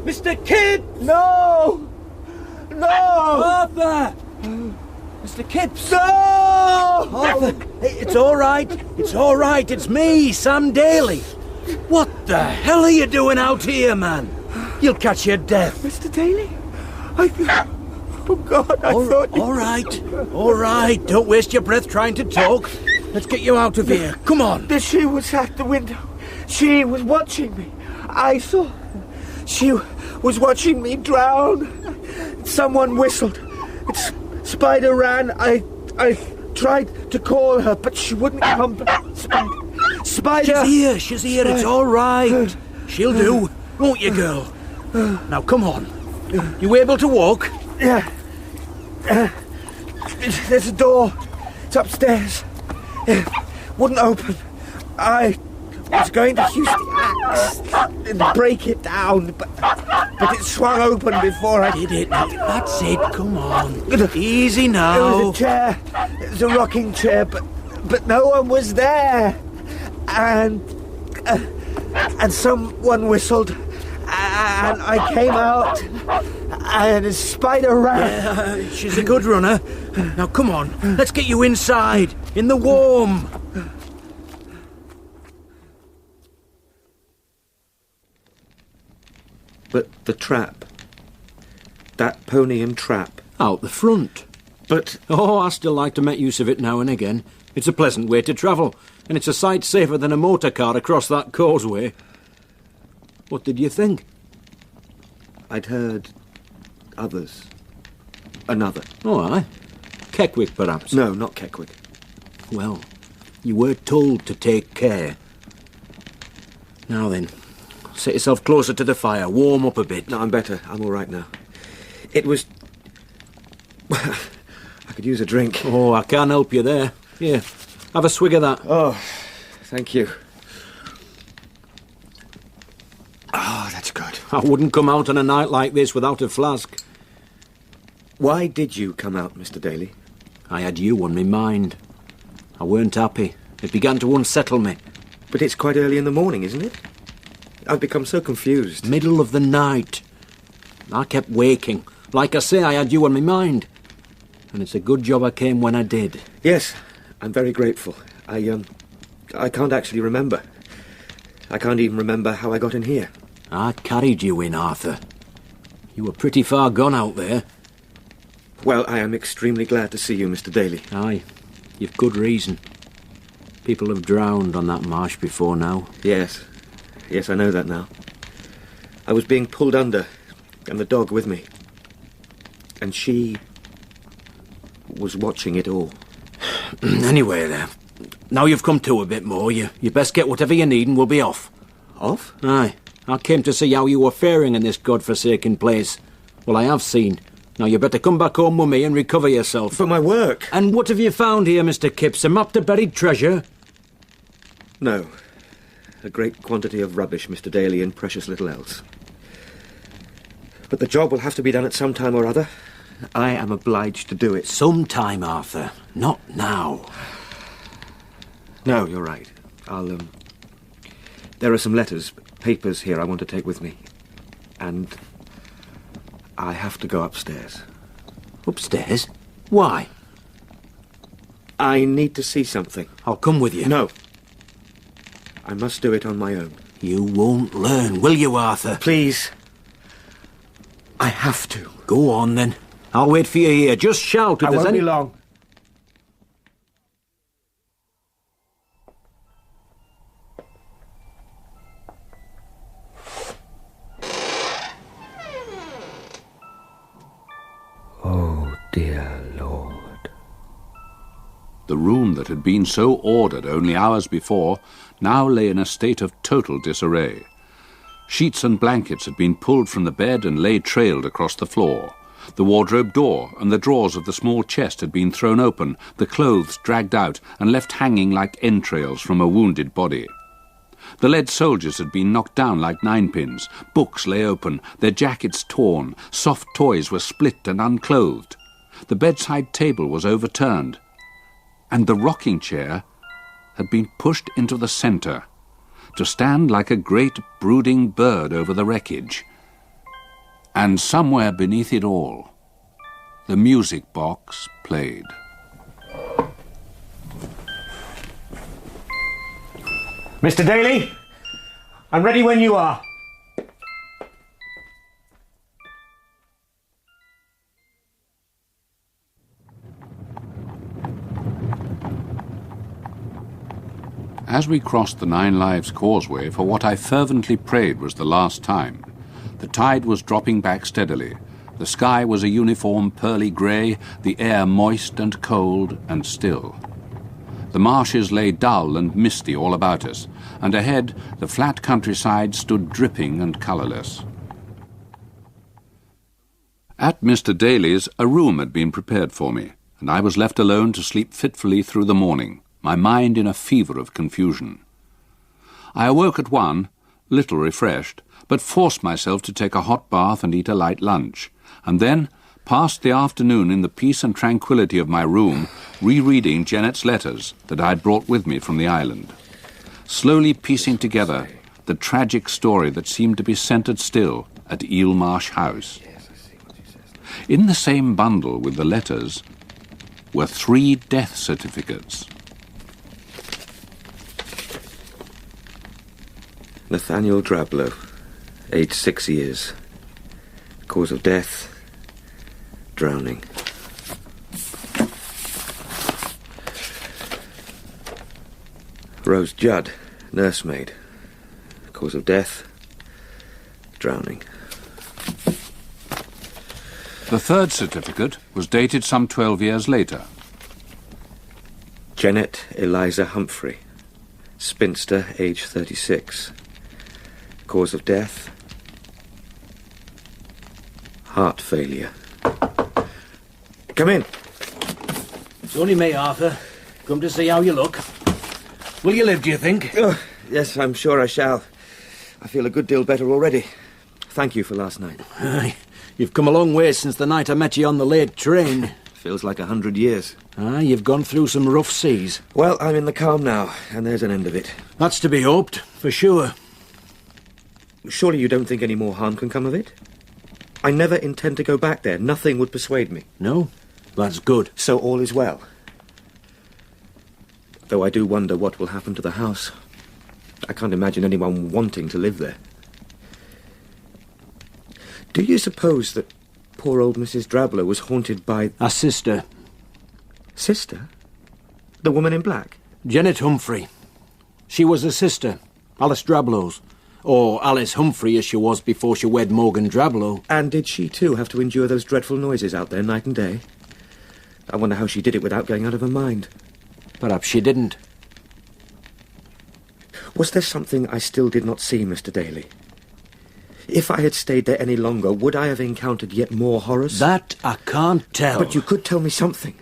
Mr. Kipps! No! No! Arthur! Mr. Kipps! No! Arthur, it's all right. It's all right. It's me, Sam Daly. What the hell are you doing out here, man? You'll catch your death. Mr. Daly? Oh, God, I thought you... All right. Don't waste your breath trying to talk. Let's get you out of here. Come on. She was at the window. She was watching me. I saw... She was watching me drown. Someone whistled. Spider ran. I tried to call her, but she wouldn't come back. Spider! She's here. It's all right. She'll do. Won't you, girl? Now, come on. You able to walk? Yeah. There's a door. It's upstairs. It wouldn't open. I was going to use the axe and break it down, but it swung open before I did it. That's it. Come on. Easy now. There was a chair. It was a rocking chair, but no one was there. And someone whistled, and I came out, and a spider ran. Yeah, she's a good runner. Now, come on. Let's get you inside, in the warm. But the trap. That pony and trap. Out the front. But... Oh, I still like to make use of it now and again. It's a pleasant way to travel, and it's a sight safer than a motor car across that causeway. What did you think? I'd heard others. Another. Oh, aye. Keckwick, perhaps? No, not Keckwick. Well, you were told to take care. Now then, set yourself closer to the fire, warm up a bit. No, I'm better. I'm all right now. It was... I could use a drink. Oh, I can't help you there. Here, have a swig of that. Oh, thank you. Oh, that's good. I wouldn't come out on a night like this without a flask. Why did you come out, Mr. Daly? I had you on my mind. I weren't happy. It began to unsettle me. But it's quite early in the morning, isn't it? I've become so confused. Middle of the night. I kept waking. Like I say, I had you on my mind. And it's a good job I came when I did. Yes, I'm very grateful. I can't actually remember. I can't even remember how I got in here. I carried you in, Arthur. You were pretty far gone out there. Well, I am extremely glad to see you, Mr. Daly. Aye, you've good reason. People have drowned on that marsh before now. Yes, I know that now. I was being pulled under, and the dog with me. And she was watching it all. Anyway, there. Now you've come to a bit more, you best get whatever you need and we'll be off. Off? Aye. I came to see how you were faring in this godforsaken place. Well, I have seen. Now you better come back home with me and recover yourself. For my work? And what have you found here, Mr. Kipps? A map to buried treasure? No. A great quantity of rubbish, Mr. Daly, and precious little else. But the job will have to be done at some time or other. I am obliged to do it. Sometime, Arthur. Not now. No, you're right. There are some letters, papers here I want to take with me. And I have to go upstairs. Upstairs? Why? I need to see something. I'll come with you. No. I must do it on my own. You won't learn, will you, Arthur? Please. I have to. Go on, then. I'll wait for you here. Just shout if I there's won't any... be long. Oh, dear Lord. The room that had been so ordered only hours before now lay in a state of total disarray. Sheets and blankets had been pulled from the bed and lay trailed across the floor. The wardrobe door and the drawers of the small chest had been thrown open, the clothes dragged out and left hanging like entrails from a wounded body. The lead soldiers had been knocked down like ninepins, books lay open, their jackets torn, soft toys were split and unclothed. The bedside table was overturned, and the rocking chair had been pushed into the centre, to stand like a great brooding bird over the wreckage. And somewhere beneath it all, the music box played. Mr. Daly, I'm ready when you are. As we crossed the Nine Lives Causeway for what I fervently prayed was the last time, the tide was dropping back steadily. The sky was a uniform pearly grey, the air moist and cold and still. The marshes lay dull and misty all about us, and ahead the flat countryside stood dripping and colourless. At Mr. Daly's, a room had been prepared for me, and I was left alone to sleep fitfully through the morning, my mind in a fever of confusion. I awoke at 1, little refreshed, but forced myself to take a hot bath and eat a light lunch, and then passed the afternoon in the peace and tranquillity of my room, rereading Janet's letters that I had brought with me from the island, slowly piecing together the tragic story that seemed to be centred still at Eelmarsh House. In the same bundle with the letters were 3 death certificates. Nathaniel Drablow, aged 6 years. Cause of death, drowning. Rose Judd, nursemaid. Cause of death, drowning. The 3rd certificate was dated some 12 years later. Janet Eliza Humphrey, spinster, age 36. Cause of death, heart failure. Come in. It's only me, Arthur. Come to see how you look. Will you live, do you think? Oh, yes, I'm sure I shall. I feel a good deal better already. Thank you for last night. Aye, you've come a long way since the night I met you on the late train. Feels like 100 years. Aye, you've gone through some rough seas. Well, I'm in the calm now, and there's an end of it. That's to be hoped, for sure. Surely you don't think any more harm can come of it? I never intend to go back there. Nothing would persuade me. No? That's good. So all is well. Though I do wonder what will happen to the house. I can't imagine anyone wanting to live there. Do you suppose that poor old Mrs. Drablow was haunted by... Our sister. Sister? The woman in black? Janet Humphrey. She was a sister, Alice Drablow's. Or Alice Humphrey as she was before she wed Morgan Drablow. And did she too have to endure those dreadful noises out there night and day? I wonder how she did it without going out of her mind. Perhaps she didn't. Was there something I still did not see, Mr. Daly? If I had stayed there any longer, would I have encountered yet more horrors? That I can't tell. But you could tell me something.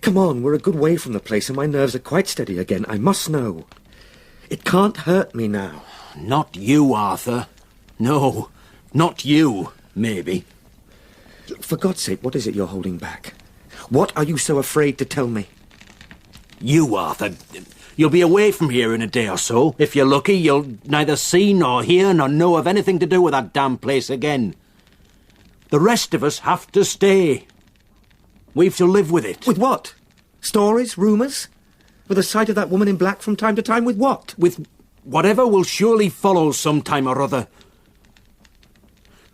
Come on, we're a good way from the place and my nerves are quite steady again. I must know. It can't hurt me now. Not you, Arthur. No, not you, maybe. For God's sake, what is it you're holding back? What are you so afraid to tell me? You, Arthur. You'll be away from here in a day or so. If you're lucky, you'll neither see nor hear nor know of anything to do with that damn place again. The rest of us have to stay. We've to live with it. With what? Stories? Rumours? With the sight of that woman in black from time to time? With what? With whatever will surely follow some time or other.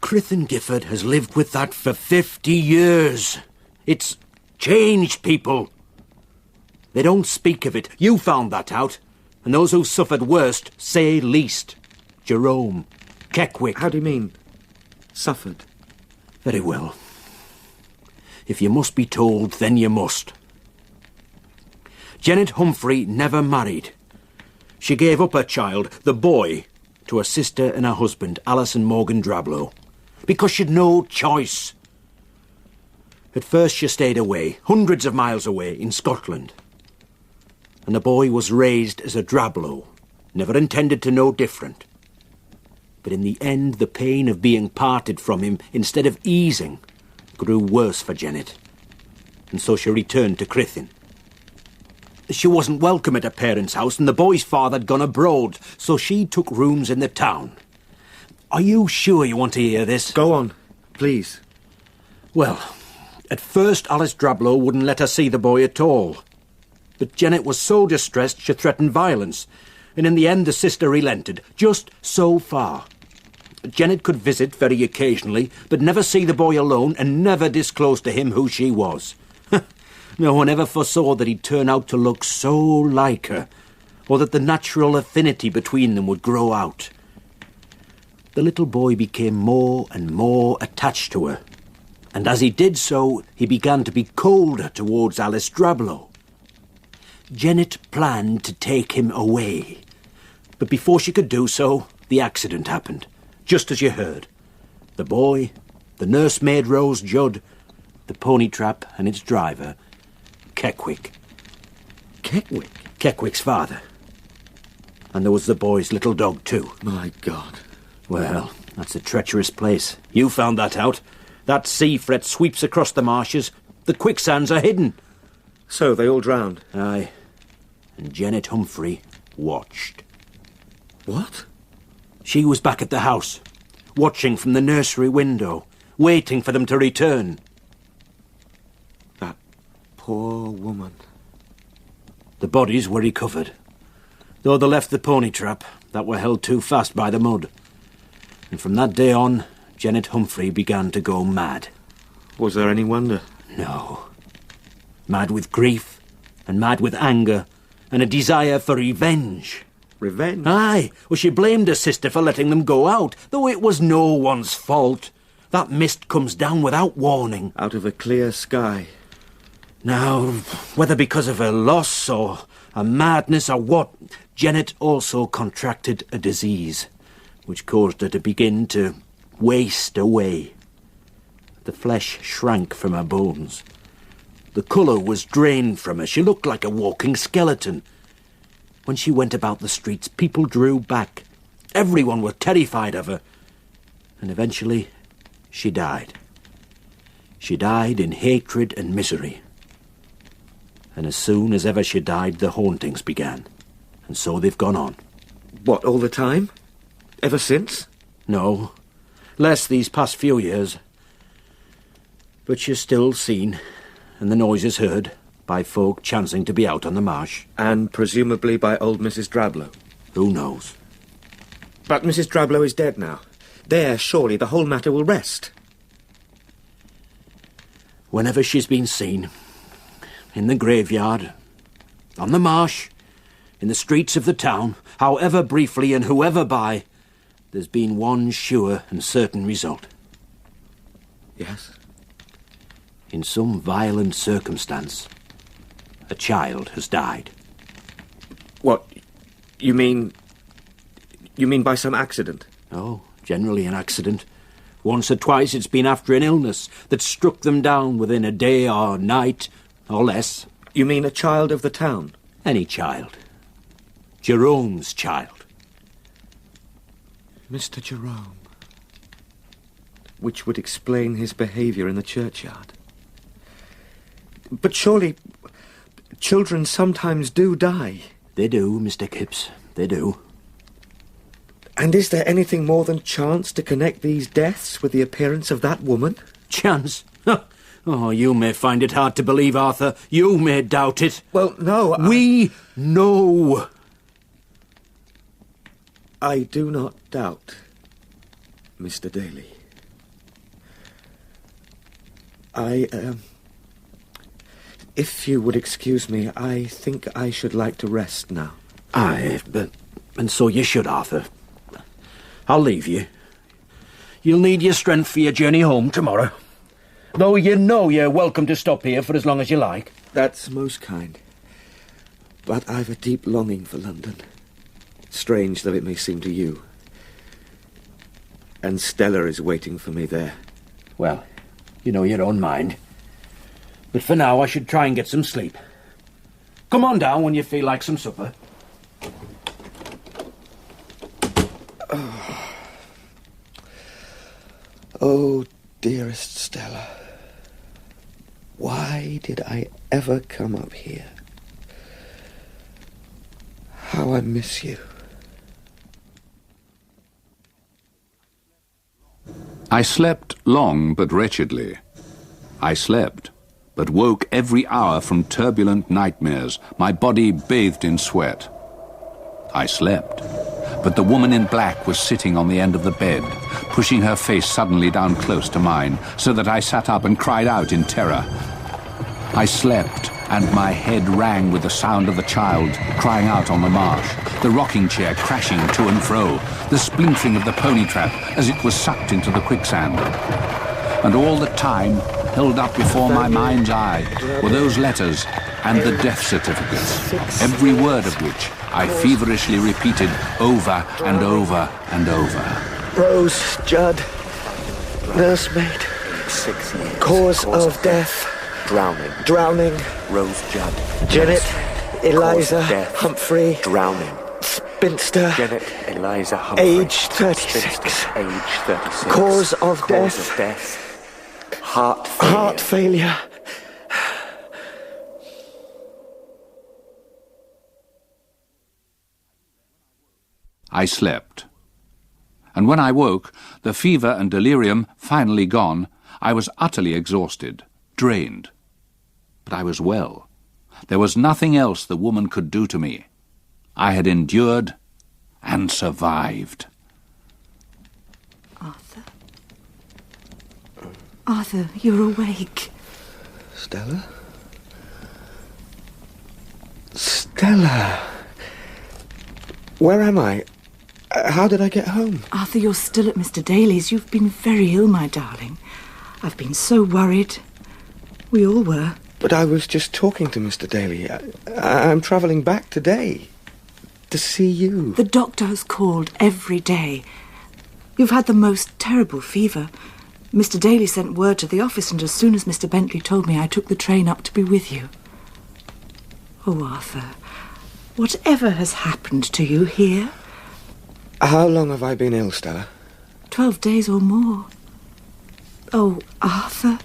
Crithin Gifford has lived with that for 50 years. It's changed people. They don't speak of it. You found that out. And those who suffered worst say least. Jerome, Keckwick. How do you mean, suffered? Very well. If you must be told, then you must. Janet Humphrey never married. She gave up her child, the boy, to her sister and her husband, Alice and Morgan Drablow, because she'd no choice. At first she stayed away, hundreds of miles away, in Scotland. And the boy was raised as a Drablow, never intended to know different. But in the end, the pain of being parted from him, instead of easing, grew worse for Janet. And so she returned to Crithin. She wasn't welcome at her parents' house, and the boy's father had gone abroad, so she took rooms in the town. Are you sure you want to hear this? Go on, please. Well, at first Alice Drablow wouldn't let her see the boy at all. But Janet was so distressed she threatened violence, and in the end the sister relented, just so far. Janet could visit very occasionally, but never see the boy alone and never disclose to him who she was. No one ever foresaw that he'd turn out to look so like her, or that the natural affinity between them would grow out. The little boy became more and more attached to her, and as he did so, he began to be colder towards Alice Drablow. Janet planned to take him away, but before she could do so, the accident happened, just as you heard. The boy, the nursemaid Rose Judd, the pony trap and its driver, Keckwick. Keckwick? Keckwick's father. And there was the boy's little dog, too. My God. Well, that's a treacherous place. You found that out. That sea fret sweeps across the marshes. The quicksands are hidden. So they all drowned? Aye. And Janet Humphrey watched. What? She was back at the house, watching from the nursery window, waiting for them to return. That poor woman. The bodies were recovered, though they left the pony trap that were held too fast by the mud. And from that day on, Janet Humphrey began to go mad. Was there any wonder? No. Mad with grief, and mad with anger, and a desire for revenge. Revenge? Aye, well, she blamed her sister for letting them go out, though it was no one's fault. That mist comes down without warning. Out of a clear sky. Now, whether because of her loss or a madness or what, Janet also contracted a disease, which caused her to begin to waste away. The flesh shrank from her bones. The colour was drained from her. She looked like a walking skeleton. When she went about the streets, people drew back. Everyone was terrified of her. And eventually, she died. She died in hatred and misery. And as soon as ever she died, the hauntings began. And so they've gone on. What, all the time? Ever since? No, less these past few years. But she's still seen, and the noises heard, by folk chancing to be out on the marsh. And presumably by old Mrs Drablow. Who knows? But Mrs Drablow is dead now. There, surely, the whole matter will rest. Whenever she's been seen, in the graveyard, on the marsh, in the streets of the town, however briefly and whoever by, there's been one sure and certain result. Yes? In some violent circumstance, a child has died. What? You mean by some accident? Oh, generally an accident. Once or twice it's been after an illness that struck them down within a day or night, or less. You mean a child of the town? Any child. Jerome's child. Mr. Jerome. Which would explain his behaviour in the churchyard. But surely, children sometimes do die. They do, Mr. Kipps, they do. And is there anything more than chance to connect these deaths with the appearance of that woman? Chance? Oh, you may find it hard to believe, Arthur. You may doubt it. Well, no, We know. I do not doubt, Mr. Daly. If you would excuse me, I think I should like to rest now. Aye, and so you should, Arthur. I'll leave you. You'll need your strength for your journey home tomorrow. Though you know you're welcome to stop here for as long as you like. That's most kind. But I've a deep longing for London. Strange though it may seem to you. And Stella is waiting for me there. Well, you know your own mind. But for now, I should try and get some sleep. Come on down when you feel like some supper. Oh, dearest Stella. Why did I ever come up here? How I miss you. I slept long but wretchedly. I slept, but woke every hour from turbulent nightmares, my body bathed in sweat. I slept, but the woman in black was sitting on the end of the bed, pushing her face suddenly down close to mine, so that I sat up and cried out in terror. I slept, and my head rang with the sound of the child crying out on the marsh, the rocking chair crashing to and fro, the splintering of the pony trap as it was sucked into the quicksand. And all the time, held up before my mind's eye, were those letters and the death certificates, every word of which I feverishly repeated over and over and over. Rose Judd, nursemaid. 6 years. Cause of death. Drowning. Rose Judd. Janet Eliza death. Humphrey. Drowning. Spinster. Janet Eliza Humphrey. Age 36. Spinster. Age 36. Cause of death. Cause of death. Heart failure. Heart failure. I slept. And when I woke, the fever and delirium finally gone, I was utterly exhausted, drained. But I was well. There was nothing else the woman could do to me. I had endured and survived. Arthur? Arthur, you're awake. Stella? Stella? Where am I? How did I get home? Arthur, you're still at Mr. Daly's. You've been very ill, my darling. I've been so worried. We all were. But I was just talking to Mr. Daly. I'm travelling back today to see you. The doctor has called every day. You've had the most terrible fever. Mr. Daly sent word to the office, and as soon as Mr. Bentley told me, I took the train up to be with you. Oh, Arthur, whatever has happened to you here? How long have I been ill, Stella? 12 days or more. Oh, Arthur,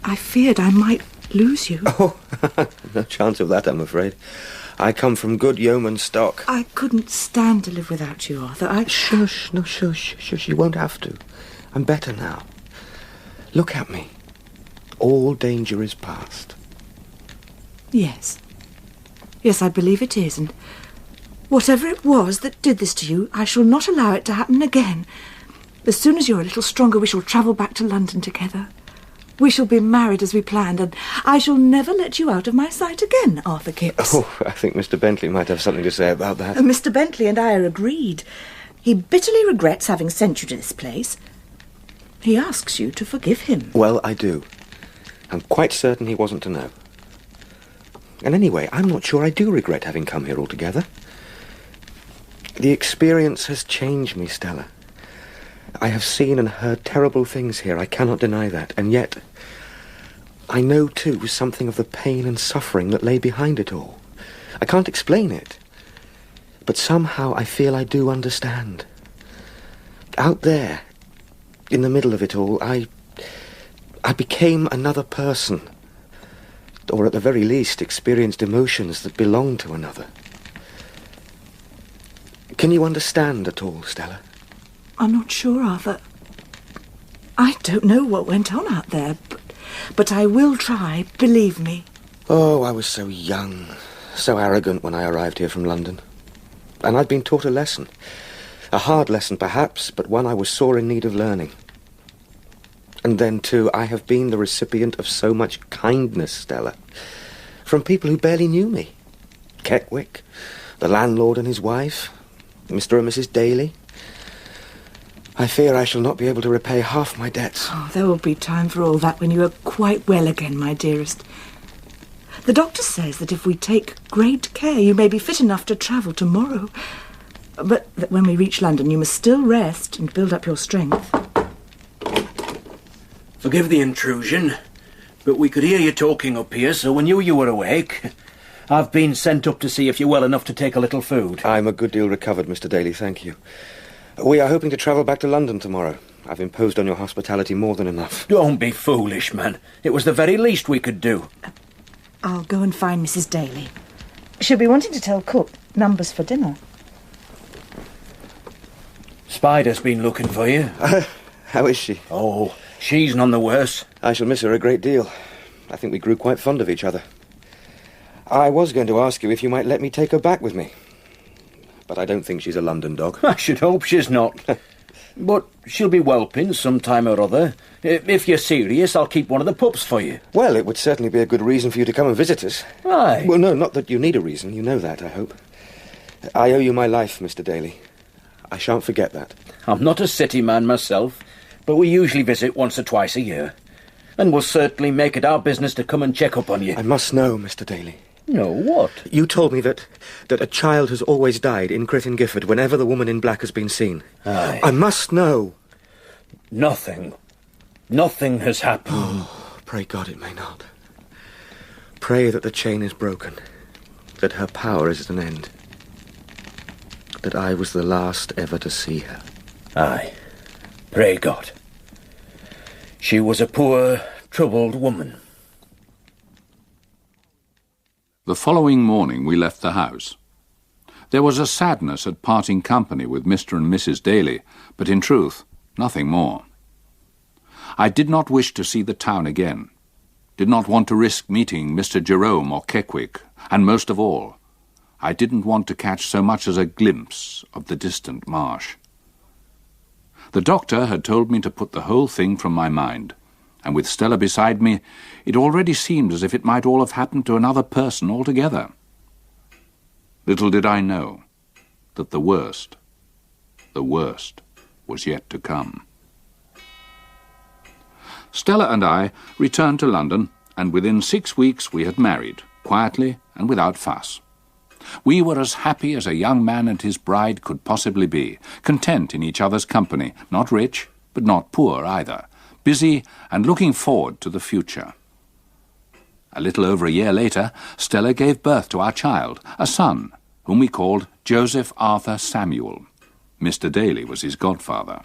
I feared I might lose you. Oh, no chance of that, I'm afraid. I come from good yeoman stock. I couldn't stand to live without you, Arthur. Shush, you won't have to. I'm better now. Look at me. All danger is past. Yes. Yes, I believe it is, and whatever it was that did this to you, I shall not allow it to happen again. As soon as you're a little stronger, we shall travel back to London together. We shall be married as we planned, and I shall never let you out of my sight again, Arthur Kipps. Oh, I think Mr. Bentley might have something to say about that. Mr. Bentley and I are agreed. He bitterly regrets having sent you to this place. He asks you to forgive him. Well, I do. I'm quite certain he wasn't to know. And anyway, I'm not sure I do regret having come here altogether. The experience has changed me, Stella. I have seen and heard terrible things here, I cannot deny that, and yet I know, too, something of the pain and suffering that lay behind it all. I can't explain it, but somehow I feel I do understand. Out there, in the middle of it all, I became another person, or at the very least experienced emotions that belong to another. Can you understand at all, Stella? I'm not sure, Arthur. I don't know what went on out there, but I will try, believe me. Oh, I was so young, so arrogant when I arrived here from London. And I'd been taught a lesson. A hard lesson, perhaps, but one I was sore in need of learning. And then, too, I have been the recipient of so much kindness, Stella, from people who barely knew me. Keckwick, the landlord and his wife, Mr. and Mrs. Daly. I fear I shall not be able to repay half my debts. Oh, there will be time for all that when you are quite well again, my dearest. The doctor says that if we take great care, you may be fit enough to travel tomorrow. But that when we reach London, you must still rest and build up your strength. Forgive the intrusion, but we could hear you talking up here, so we knew you were awake. I've been sent up to see if you're well enough to take a little food. I'm a good deal recovered, Mr. Daly, thank you. We are hoping to travel back to London tomorrow. I've imposed on your hospitality more than enough. Don't be foolish, man. It was the very least we could do. I'll go and find Mrs. Daly. She'll be wanting to tell cook numbers for dinner. Spider's been looking for you. How is she? Oh, she's none the worse. I shall miss her a great deal. I think we grew quite fond of each other. I was going to ask you if you might let me take her back with me. But I don't think she's a London dog. I should hope she's not. But she'll be whelping some time or other. If you're serious, I'll keep one of the pups for you. Well, it would certainly be a good reason for you to come and visit us. Aye. Well, no, not that you need a reason. You know that, I hope. I owe you my life, Mr. Daly. I shan't forget that. I'm not a city man myself, but we usually visit once or twice a year. And we'll certainly make it our business to come and check up on you. I must know, Mr. Daly. No, what? You told me that a child has always died in Crichton Gifford whenever the woman in black has been seen. Aye. I must know. Nothing. Nothing has happened. Oh, pray God it may not. Pray that the chain is broken, that her power is at an end, that I was the last ever to see her. Aye. Pray God. She was a poor, troubled woman. The following morning we left the house. There was a sadness at parting company with Mr. and Mrs. Daly, but in truth, nothing more. I did not wish to see the town again, did not want to risk meeting Mr. Jerome or Keckwick, and most of all, I didn't want to catch so much as a glimpse of the distant marsh. The doctor had told me to put the whole thing from my mind, and with Stella beside me, it already seemed as if it might all have happened to another person altogether. Little did I know that the worst was yet to come. Stella and I returned to London, and within 6 weeks we had married, quietly and without fuss. We were as happy as a young man and his bride could possibly be, content in each other's company, not rich, but not poor either, busy and looking forward to the future. A little over a year later, Stella gave birth to our child, a son, whom we called Joseph Arthur Samuel. Mr. Daly was his godfather.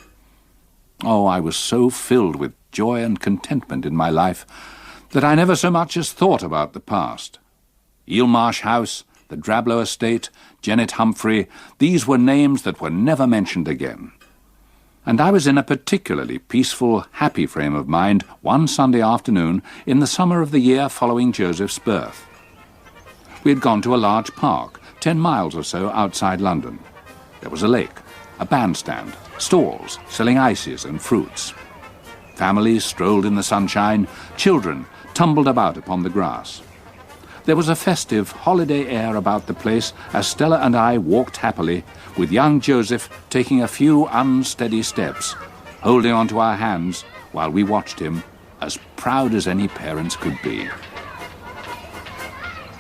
Oh, I was so filled with joy and contentment in my life that I never so much as thought about the past. Eelmarsh House, the Drablow estate, Janet Humphrey, these were names that were never mentioned again. And I was in a particularly peaceful, happy frame of mind one Sunday afternoon in the summer of the year following Joseph's birth. We had gone to a large park, 10 miles or so outside London. There was a lake, a bandstand, stalls selling ices and fruits. Families strolled in the sunshine, children tumbled about upon the grass. There was a festive, holiday air about the place as Stella and I walked happily, with young Joseph taking a few unsteady steps, holding on to our hands while we watched him, as proud as any parents could be.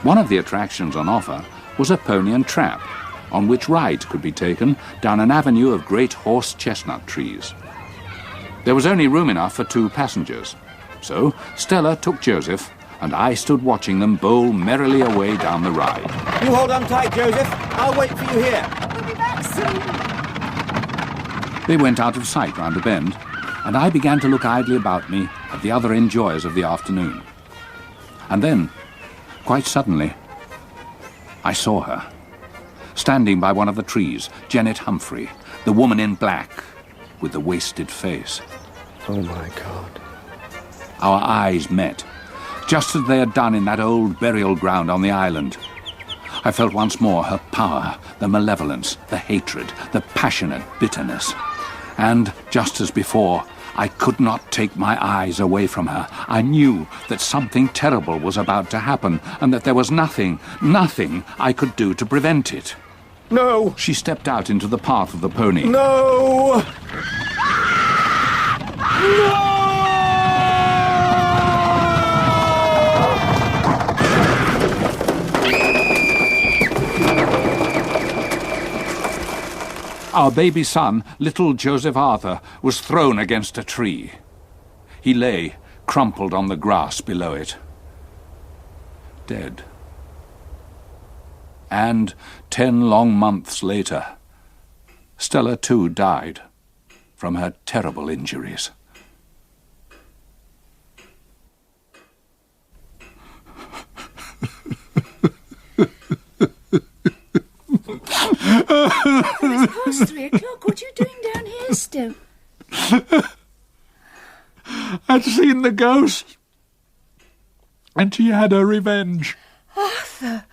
One of the attractions on offer was a pony and trap, on which rides could be taken down an avenue of great horse chestnut trees. There was only room enough for 2 passengers, so Stella took Joseph, and I stood watching them bowl merrily away down the ride. You hold on tight, Joseph. I'll wait for you here. I'll be back soon. They went out of sight round a bend, and I began to look idly about me at the other enjoyers of the afternoon. And then, quite suddenly, I saw her, standing by one of the trees, Janet Humphrey, the woman in black, with the wasted face. Oh, my God. Our eyes met, just as they had done in that old burial ground on the island. I felt once more her power, the malevolence, the hatred, the passionate bitterness. And, just as before, I could not take my eyes away from her. I knew that something terrible was about to happen, and that there was nothing I could do to prevent it. No! She stepped out into the path of the pony. No! No! Our baby son, little Joseph Arthur, was thrown against a tree. He lay, crumpled on the grass below it. Dead. And 10 long months later, Stella too died from her terrible injuries. It's past 3 o'clock. What are you doing down here still? had seen the ghost, and she had her revenge. Arthur,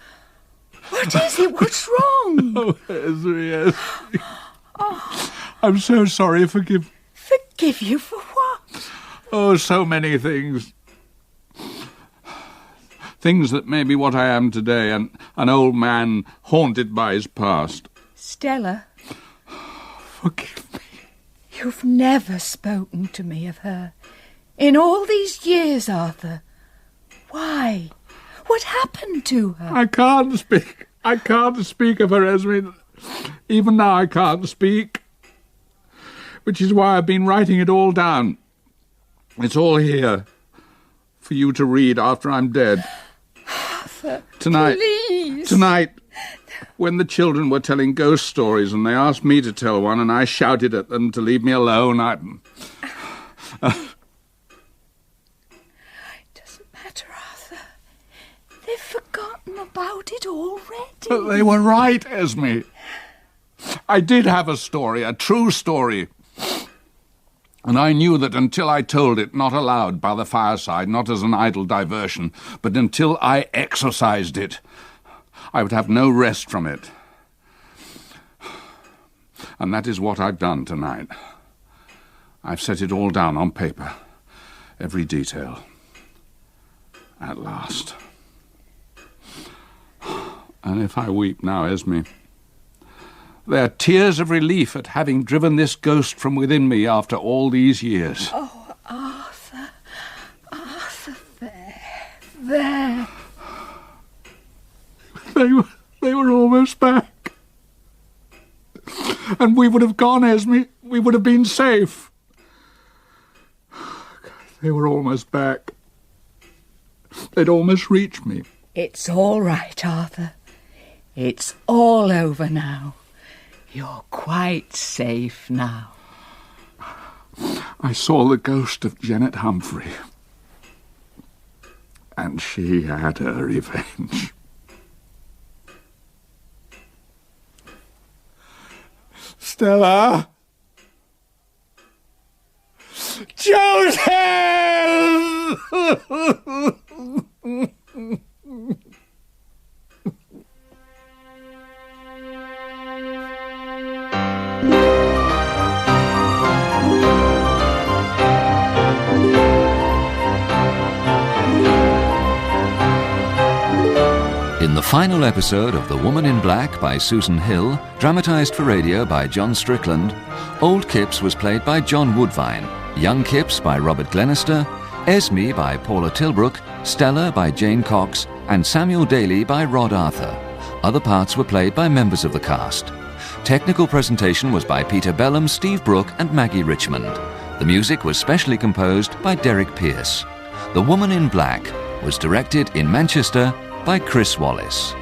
what is it? What's wrong? Oh, Esme. Oh. I'm so sorry. Forgive you for what? Oh, so many things. Things that made me what I am today, an old man haunted by his past. Stella. Forgive me. You've never spoken to me of her. In all these years, Arthur. Why? What happened to her? I can't speak. I can't speak of her, Esme. Even now I can't speak. Which is why I've been writing it all down. It's all here for you to read after I'm dead. Arthur, tonight, please. Tonight, when the children were telling ghost stories and they asked me to tell one and I shouted at them to leave me alone, It doesn't matter, Arthur. They've forgotten about it already. But they were right, Esme. I did have a story, a true story. And I knew that until I told it, not aloud by the fireside, not as an idle diversion, but until I exorcised it, I would have no rest from it. And that is what I've done tonight. I've set it all down on paper, every detail. At last. And if I weep now, Esme, they are tears of relief at having driven this ghost from within me after all these years. Oh, Arthur. Arthur, there. They were almost back. And we would have gone, Esme. We would have been safe. They were almost back. They'd almost reached me. It's all right, Arthur. It's all over now. You're quite safe now. I saw the ghost of Janet Humphrey. And she had her revenge. Stella! Joseph! In the final episode of The Woman in Black by Susan Hill, dramatised for radio by Jon Strickland, Old Kipps was played by John Woodvine, Young Kipps by Robert Glenister, Esme by Paula Tilbrook, Stella by Jane Cox, and Samuel Daly by Rod Arthur. Other parts were played by members of the cast. Technical presentation was by Peter Bellum, Steve Brooke and Maggie Richmond. The music was specially composed by Derek Pearce. The Woman in Black was directed in Manchester by Chris Wallis.